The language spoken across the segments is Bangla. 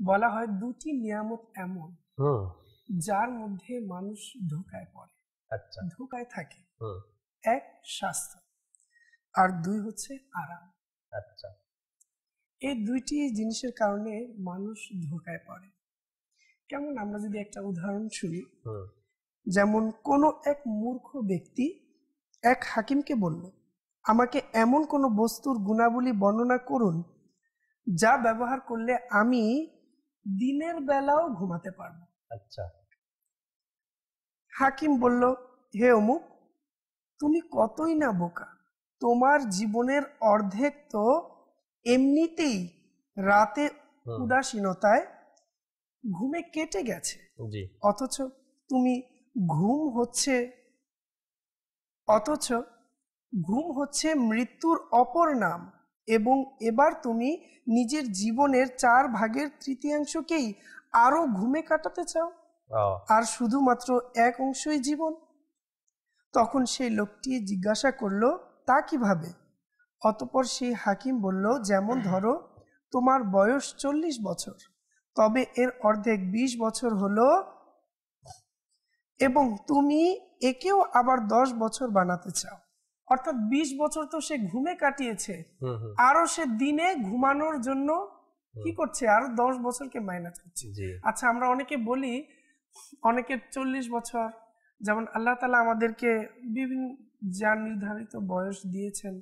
বলা হয় দুটি নিয়ামত এমন যার মধ্যে মানুষ ধোঁকায় পড়ে, আচ্ছা, ধোঁকায় থাকে। হুম, এক স্বাস্থ্য, আর দুই হচ্ছে আরাম। আচ্ছা, এই দুইটি জিনিসের কারণে মানুষ ধোঁকায় পড়ে। কেমন, আমরা যদি একটা উদাহরণ শুনি, হুম, যেমন কোনো এক মূর্খ ব্যক্তি এক হাকিমকে বলল, আমাকে এমন কোনো বস্তুর গুণাবলী বর্ণনা করুন যা ব্যবহার করলে আমি দিনের বেলাও ঘুমাতে পারবো। আচ্ছা, হাকিম বলল, হে অমুক, তুমি কতই না বোকা, তোমার জীবনের অর্ধেক তো এমনিতেই রাতে হুম, উদাসীনতায় ঘুমে কেটে গেছে, জি, অথচ তুমি ঘুম হচ্ছে অথচ ঘুম হচ্ছে মৃত্যুর অপর নাম, এবং এবার তুমি নিজের জীবনের 4/3 আরো ঘুমে কাটাতে চাও, ও, আর শুধুমাত্র এক অংশই জীবন। তখন সেই লোকটি জিজ্ঞাসা করলো, তা কিভাবে? অতঃপর সেই হাকিম বলল, যেমন ধরো তোমার বয়স 40 বছর, তবে এর অর্ধেক 20 বছর হলো, এবং তুমি একেও আবার 10 বছর বানাতে চাও। অর্থাৎ 20 বছর তো সে ঘুমে কাটিয়েছে, হুম, হুম, আরো সে দিনে ঘুমানোর জন্য কি হুম, করছে, আরো 10 বছরকে মাইনাস করছে। জি, আচ্ছা, আমরা অনেকে বলি অনেকের 40 বছর, যেমন আল্লাহ তাআলা আমাদেরকে বিভিন্ন যা নির্ধারিত বয়স দিয়েছেন,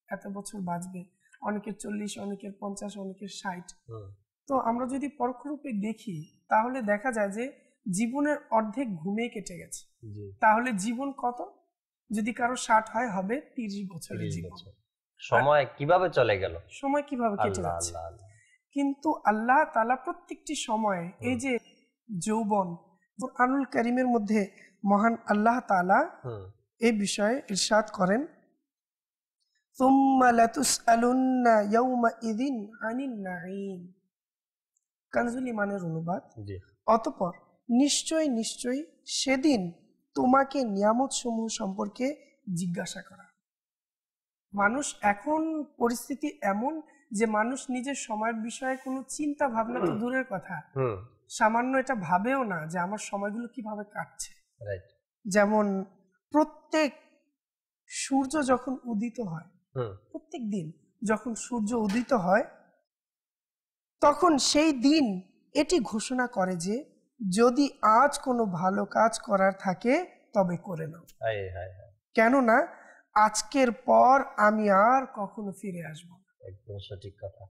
এত বছর বাঁচবে, অনেকের 40, অনেকের 50, অনেকের 60। হুম, তো আমরা যদি পরোক্ষরূপে দেখি, তাহলে দেখা যায় যে জীবনের অর্ধেক ঘুমে কেটে গেছে। জি, তাহলে জীবন কত? যদি কারো 60 হয়, হবে 30 বছরের 30 জীবন। বছর আর সময় কিভাবে চলে গেল! সময় কিভাবে কেটে আল্লাহ, যাচ্ছে! আল্লাহ, আল্লাহ, কিন্তু আল্লাহ তাআলা প্রত্যেকটি সময়ে, এই যে যৌবন, কুরআনুল কারীমের মধ্যে মহান আল্লাহ তাআলা হুম, এই বিষয়ে ইরশাদ করেন, সুম্মা লাতুসআলুন্না ইয়াওমাইযিন আনিন নাঈম। কানজুল ইমানের অনুবাদ, জি, অতঃপর নিশ্চয় নিশ্চয় সেদিন তোমাকে নিয়ামত সমূহ সম্পর্কে জিজ্ঞাসা করা। মানুষ এখন পরিস্থিতি এমন যে মানুষ নিজের সময়ের বিষয়ে কোনো চিন্তা ভাবনা তো দূরের কথা, হুম, সামান্য এটা ভাবেও না যে আমার সময়গুলো কিভাবে কাটছে। রাইট, যেমন প্রত্যেক সূর্য যখন উদিত হয়, হুম, প্রত্যেক দিন যখন সূর্য উদিত হয়, তখন সেই দিন এটি ঘোষণা করে যে যদি আজ কোনো ভালো কাজ করার থাকে তবে করে নাও, হায়, হায়, হায়, কেননা আজকের পর আমি আর কখনো ফিরে আসবো না। একদম সঠিক কথা।